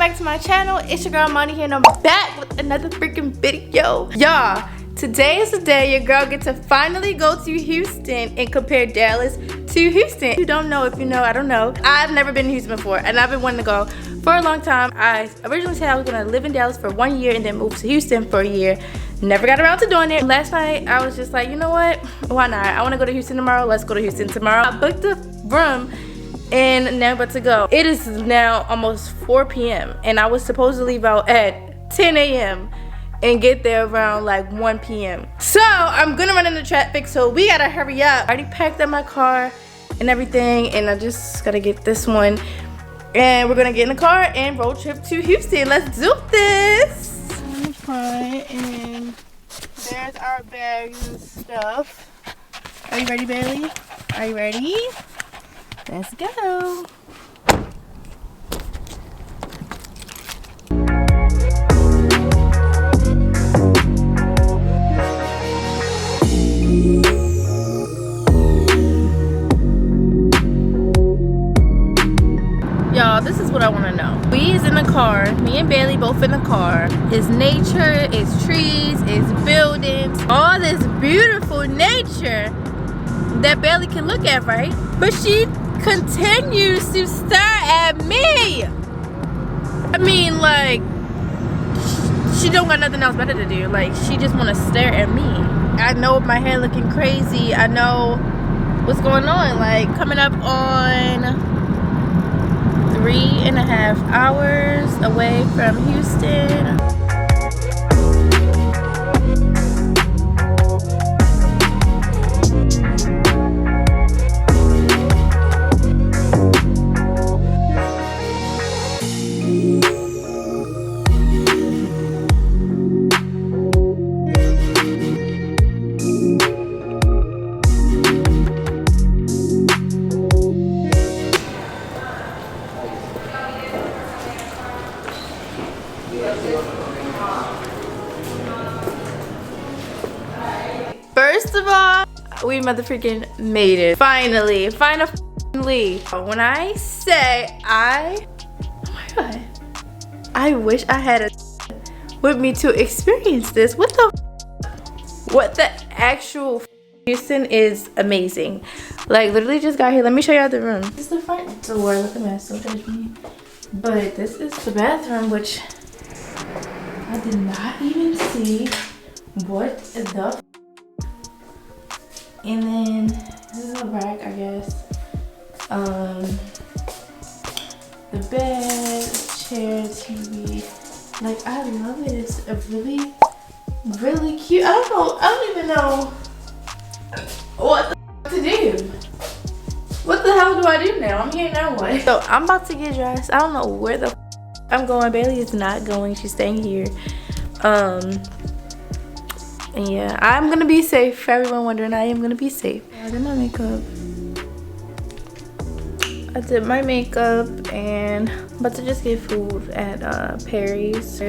back to my channel. It's your girl Imani here and I'm back with another freaking video. Y'all, today is the day your girl gets to finally go to Houston and compare Dallas to Houston. If you don't know, if you know, I don't know. I've never been to Houston before and I've been wanting to go for a long time. I originally said I was gonna live in Dallas for 1 year and then move to Houston for a year. Never got around to doing it. Last night I was just like, you know what? Why not? I wanna go to Houston tomorrow. Let's go to Houston tomorrow. I booked a room and now I'm about to go. It is now almost 4 p.m. and I was supposed to leave out at 10 a.m. and get there around like 1 p.m. So I'm gonna run into traffic, so we gotta hurry up. I already packed up my car and everything and I just gotta get this one. And we're gonna get in the car and road trip to Houston. Let's do this. On the front, and there's our bags and stuff. Are you ready, Bailey? Are you ready? Let's go. Y'all, this is what I want to know. We is in the car, me and Bailey both in the car. It's nature, it's trees, it's buildings, all this beautiful nature that Bailey can look at, right? But she continues to stare at me. I mean, like, she don't got nothing else better to do. Like, she just want to stare at me. I know my hair looking crazy. I know what's going on. Like, coming up on 3.5 hours away from Houston. First of all, we motherfucking made it. Finally. When I say oh my god, I wish I had a with me to experience this. What the actual Houston is amazing. Like, literally just got here. Let me show y'all the room. This is the front door. Look at that, so judge me. But this is the bathroom, which I did not even see. What the and then this is a rack, I guess. The bed, chair, TV. Like, I love it. It's a really, really cute. I don't even know what the to do. What the hell do I do now? I'm here now, what? So I'm about to get dressed. I don't know where the I'm going. Bailey is not going. She's staying here. And yeah, I'm gonna be safe. For everyone wondering, I am gonna be safe. I did my makeup. And I'm about to just get food at Perry's.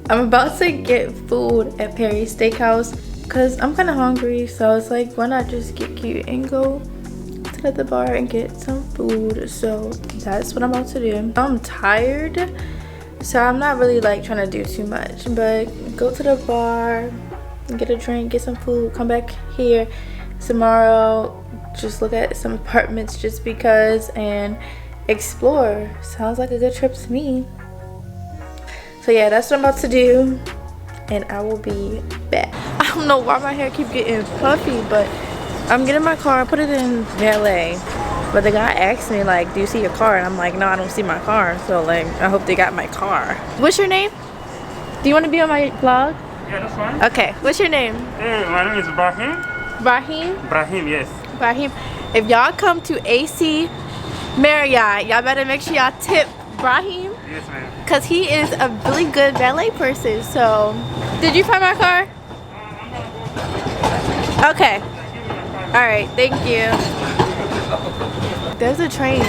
I'm about to get food at Perry's Steakhouse because I'm kind of hungry. So it's like, why not just get cute and go to the bar and get some food? So that's what I'm about to do. I'm tired. So I'm not really like trying to do too much, but go to the bar, get a drink, get some food, come back here tomorrow, just look at some apartments just because and explore. Sounds like a good trip to me. So yeah, that's what I'm about to do and I will be back. I don't know why my hair keep getting puffy, but I'm getting my car, put it in valet. But the guy asked me, like, do you see your car? And I'm like, no, I don't see my car. So, like, I hope they got my car. What's your name? Do you want to be on my vlog? Yeah, that's fine. Okay. What's your name? Hey, my name is Brahim. Brahim? Brahim, yes. Brahim. If y'all come to AC Marriott, y'all better make sure y'all tip Brahim. Yes, ma'am. Because he is a really good valet person. So, did you find my car? Okay. All right. Thank you. There's a train.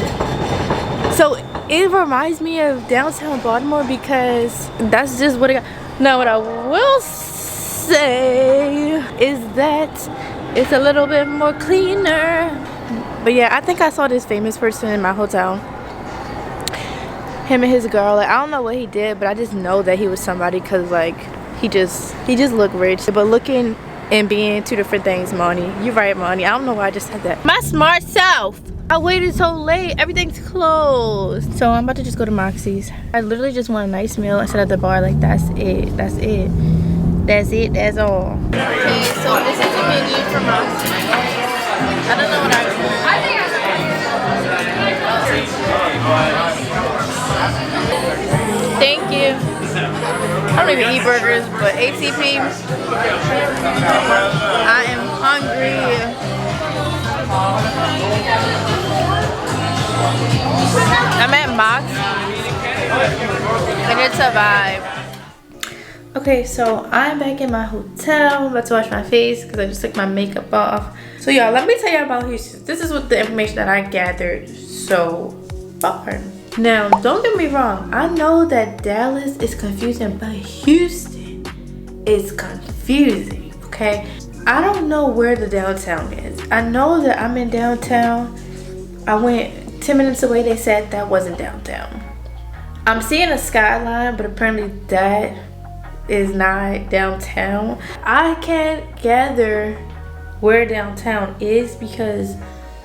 So it reminds me of downtown Baltimore because that's just what it got. Now what I will say is that it's a little bit more cleaner. But yeah, I think I saw this famous person in my hotel. him and his girl. Like, I don't know what he did, but I just know that he was somebody because like he just looked rich. But looking and being two different things, Imani. You're right, Imani. I don't know why I just said that. My smart self. I waited so late. Everything's closed. So I'm about to just go to Moxie's. I literally just want a nice meal and sit at the bar. Like, that's it. That's it. That's it. That's all. Okay, so this is the menu for Moxie's. I don't know what I want. Thank you. I don't even eat burgers, but ATP. I am hungry. I'm at Mox, and it's a vibe. Okay, so I'm back in my hotel. I'm about to wash my face because I just took my makeup off. So y'all, let me tell you about Houston. This is what the information that I gathered so far. Now, don't get me wrong. I know that Dallas is confusing, but Houston is confusing, okay? I don't know where the downtown is. I know that I'm in downtown. I went 10 minutes away. They said that wasn't downtown. I'm seeing a skyline, but apparently that is not downtown. I can't gather where downtown is because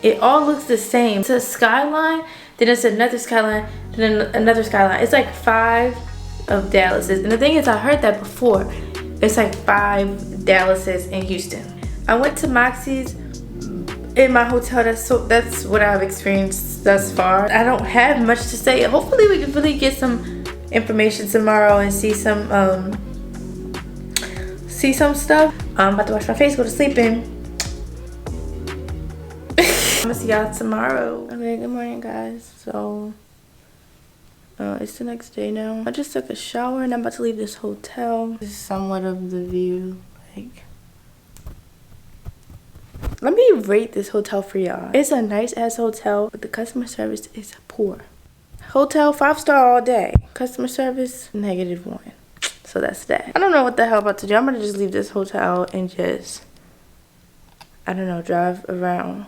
it all looks the same. It's a skyline, then it's another skyline, then another skyline. It's like 5 of Dallases. And the thing is, I heard that before. It's like 5 Dallases in Houston. I went to Moxie's in my hotel. That's what I've experienced thus far. I don't have much to say. Hopefully we can really get some information tomorrow and see some stuff. I'm about to wash my face, go to sleep, and I'm gonna see y'all tomorrow. Okay, good morning, guys. So it's the next day now. I just took a shower and I'm about to leave this hotel. This is somewhat of the view. Like, let me rate this hotel for y'all. It's a nice ass hotel, but the customer service is poor. Hotel 5-star all day. Customer service -1. So that's that. I don't know what the hell I'm about to do. I'm gonna just leave this hotel and just, I don't know, drive around.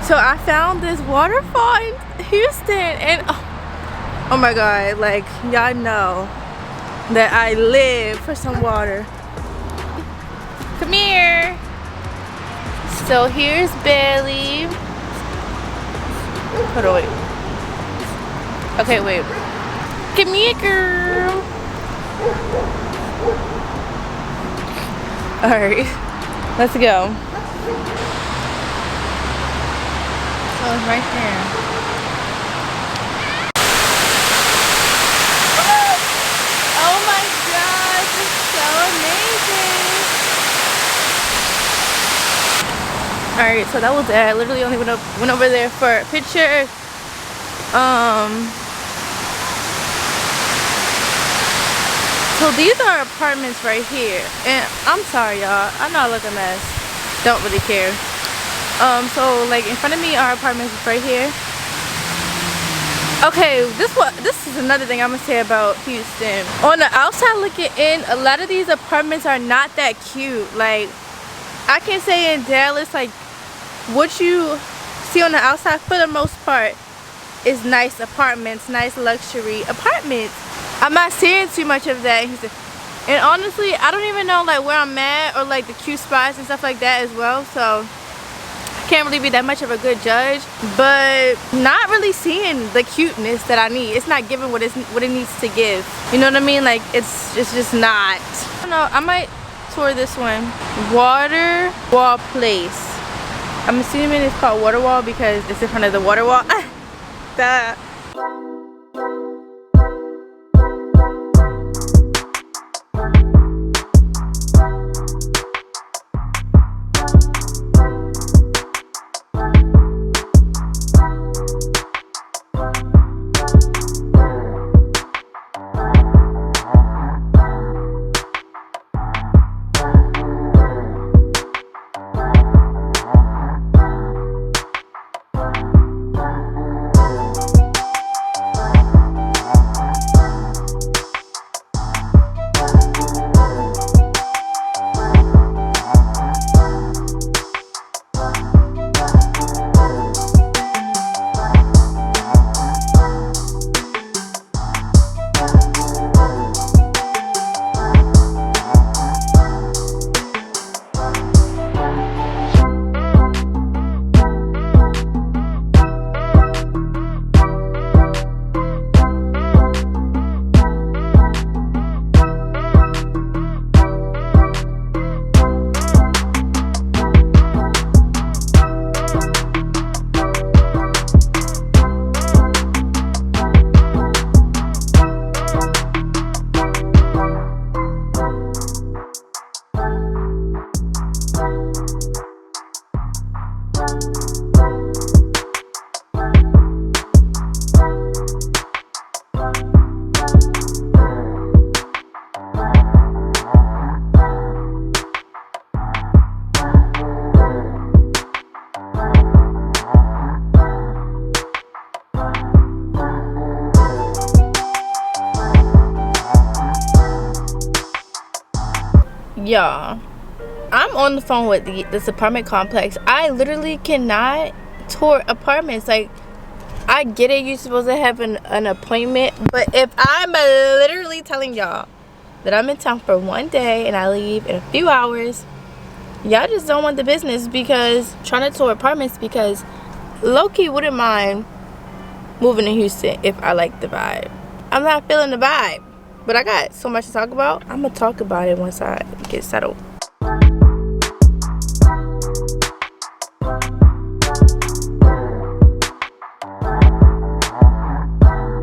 So I found this waterfall in Houston, and oh my god, like, y'all know that I live for some water. Come here. So here's Bailey. Hold on, wait. Okay, wait. Come here, girl. Alright, let's go. So it's right there. Oh my gosh, it's so amazing. Alright, so that was it. I literally only went over there for a picture. So these are apartments right here. And I'm sorry, y'all. I know I look a mess. Don't really care. So like in front of me are apartments right here. Okay, this is another thing I'm gonna say about Houston. On the outside looking in, a lot of these apartments are not that cute. Like, I can say in Dallas, like, what you see on the outside for the most part is nice apartments, nice luxury apartments. I'm not seeing too much of that in Houston. And honestly, I don't even know like where I'm at or like the cute spots and stuff like that as well. So can't really be that much of a good judge, but not really seeing the cuteness that I need. It's not giving what it needs to give. You know what I mean? Like, it's just not. I don't know, I might tour this one. Water Wall Place. I'm assuming it's called Water Wall because it's in front of the water wall. Duh. Y'all, I'm on the phone with this apartment complex. I literally cannot tour apartments. Like, I get it, you're supposed to have an appointment, but if I'm literally telling y'all that I'm in town for one day and I leave in a few hours, y'all just don't want the business, because trying to tour apartments, because low-key wouldn't mind moving to Houston if I like the vibe. I'm not feeling the vibe, but I got so much to talk about. I'm gonna talk about it once I get settled.